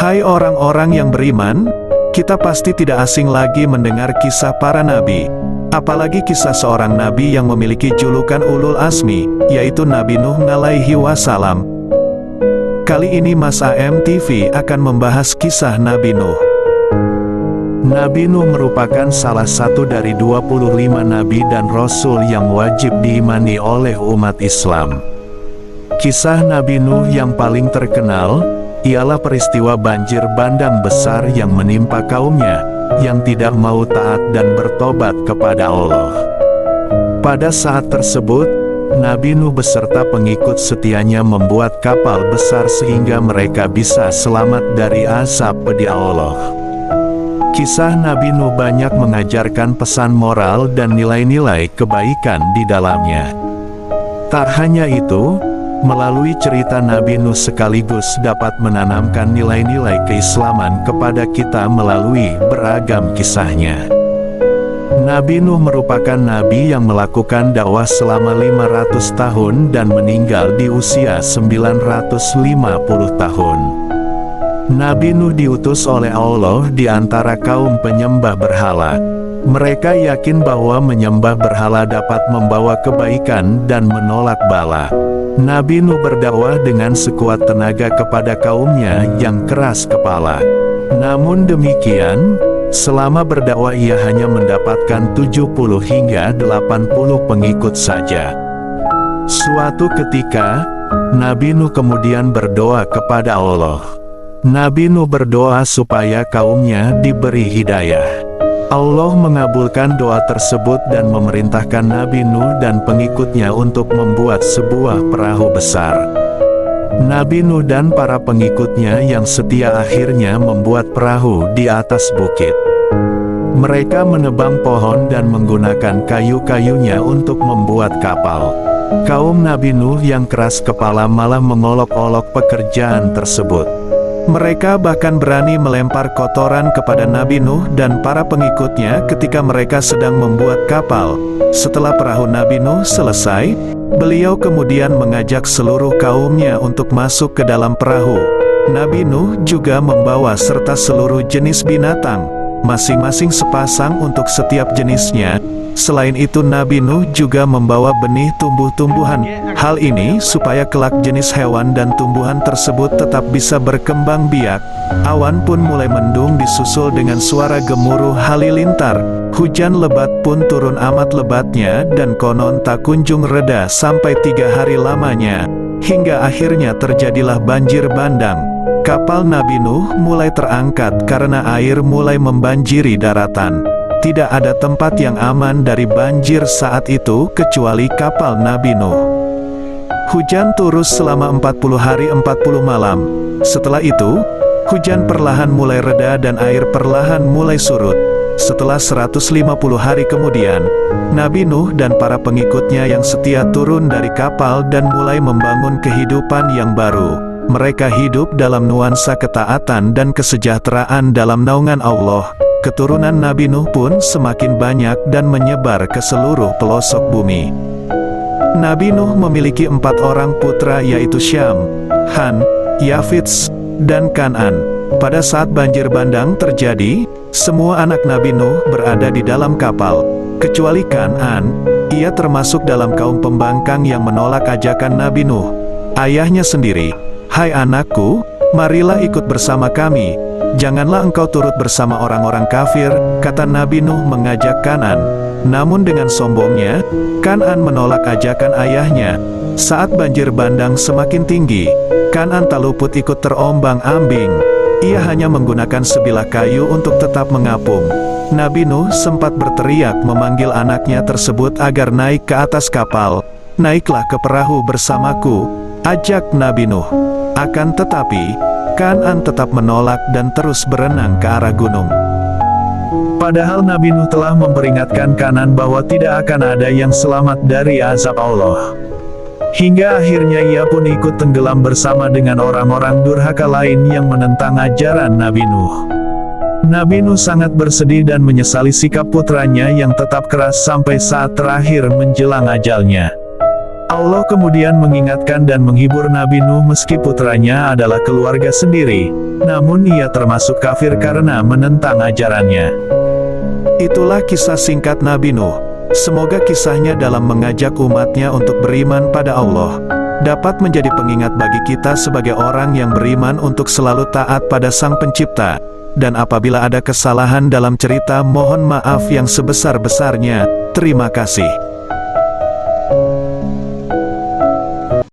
Hai orang-orang yang beriman, kita pasti tidak asing lagi mendengar kisah para nabi. Apalagi kisah seorang nabi yang memiliki julukan Ulul Azmi, yaitu Nabi Nuh alaihi wassalam. Kali ini Mas AM TV akan membahas kisah Nabi Nuh. Nabi Nuh merupakan salah satu dari 25 nabi dan rasul yang wajib diimani oleh umat Islam. Kisah Nabi Nuh yang paling terkenal ialah peristiwa banjir bandang besar yang menimpa kaumnya, yang tidak mau taat dan bertobat kepada Allah. Pada saat tersebut, Nabi Nuh beserta pengikut setianya membuat kapal besar sehingga mereka bisa selamat dari azab pedih Allah. Kisah Nabi Nuh banyak mengajarkan pesan moral dan nilai-nilai kebaikan di dalamnya. Tak hanya itu, melalui cerita Nabi Nuh sekaligus dapat menanamkan nilai-nilai keislaman kepada kita melalui beragam kisahnya. Nabi Nuh merupakan nabi yang melakukan dakwah selama 500 tahun dan meninggal di usia 950 tahun. Nabi Nuh diutus oleh Allah di antara kaum penyembah berhala. Mereka yakin bahwa menyembah berhala dapat membawa kebaikan dan menolak bala. Nabi Nuh berdakwah dengan sekuat tenaga kepada kaumnya yang keras kepala. Namun demikian, selama berdakwah ia hanya mendapatkan 70 hingga 80 pengikut saja. Suatu ketika, Nabi Nuh kemudian berdoa kepada Allah. Nabi Nuh berdoa supaya kaumnya diberi hidayah. Allah mengabulkan doa tersebut dan memerintahkan Nabi Nuh dan pengikutnya untuk membuat sebuah perahu besar. Nabi Nuh dan para pengikutnya yang setia akhirnya membuat perahu di atas bukit. Mereka menebang pohon dan menggunakan kayu-kayunya untuk membuat kapal. Kaum Nabi Nuh yang keras kepala malah mengolok-olok pekerjaan tersebut. Mereka bahkan berani melempar kotoran kepada Nabi Nuh dan para pengikutnya ketika mereka sedang membuat kapal. Setelah perahu Nabi Nuh selesai, beliau kemudian mengajak seluruh kaumnya untuk masuk ke dalam perahu. Nabi Nuh juga membawa serta seluruh jenis binatang, masing-masing sepasang untuk setiap jenisnya. Selain itu Nabi Nuh juga membawa benih tumbuh-tumbuhan. Hal ini supaya kelak jenis hewan dan tumbuhan tersebut tetap bisa berkembang biak. Awan pun mulai mendung disusul dengan suara gemuruh halilintar. Hujan lebat pun turun amat lebatnya dan konon tak kunjung reda sampai 3 hari lamanya. Hingga akhirnya terjadilah banjir bandang. Kapal Nabi Nuh mulai terangkat karena air mulai membanjiri daratan. Tidak ada tempat yang aman dari banjir saat itu kecuali kapal Nabi Nuh. Hujan turun selama 40 hari 40 malam. Setelah itu, hujan perlahan mulai reda dan air perlahan mulai surut. Setelah 150 hari kemudian, Nabi Nuh dan para pengikutnya yang setia turun dari kapal dan mulai membangun kehidupan yang baru. Mereka hidup dalam nuansa ketaatan dan kesejahteraan dalam naungan Allah. Keturunan Nabi Nuh pun semakin banyak dan menyebar ke seluruh pelosok bumi. Nabi Nuh memiliki 4 orang putra yaitu Syam, Ham, Yafits, dan Kan'an. Pada saat banjir bandang terjadi, semua anak Nabi Nuh berada di dalam kapal, kecuali Kan'an. Ia termasuk dalam kaum pembangkang yang menolak ajakan Nabi Nuh. Ayahnya sendiri, "Hai anakku, marilah ikut bersama kami. Janganlah engkau turut bersama orang-orang kafir," kata Nabi Nuh mengajak Kan'an. Namun dengan sombongnya, Kan'an menolak ajakan ayahnya. Saat banjir bandang semakin tinggi, Kan'an tak luput ikut terombang-ambing. Ia hanya menggunakan sebilah kayu untuk tetap mengapung. Nabi Nuh sempat berteriak memanggil anaknya tersebut agar naik ke atas kapal. "Naiklah ke perahu bersamaku," ajak Nabi Nuh. Akan tetapi, Kan'an tetap menolak dan terus berenang ke arah gunung. Padahal Nabi Nuh telah memperingatkan Kan'an bahwa tidak akan ada yang selamat dari azab Allah. Hingga akhirnya ia pun ikut tenggelam bersama dengan orang-orang durhaka lain yang menentang ajaran Nabi Nuh. Nabi Nuh sangat bersedih dan menyesali sikap putranya yang tetap keras sampai saat terakhir menjelang ajalnya. Allah kemudian mengingatkan dan menghibur Nabi Nuh meski putranya adalah keluarga sendiri, namun ia termasuk kafir karena menentang ajarannya. Itulah kisah singkat Nabi Nuh. Semoga kisahnya dalam mengajak umatnya untuk beriman pada Allah dapat menjadi pengingat bagi kita sebagai orang yang beriman untuk selalu taat pada Sang Pencipta. Dan apabila ada kesalahan dalam cerita, mohon maaf yang sebesar-besarnya. Terima kasih.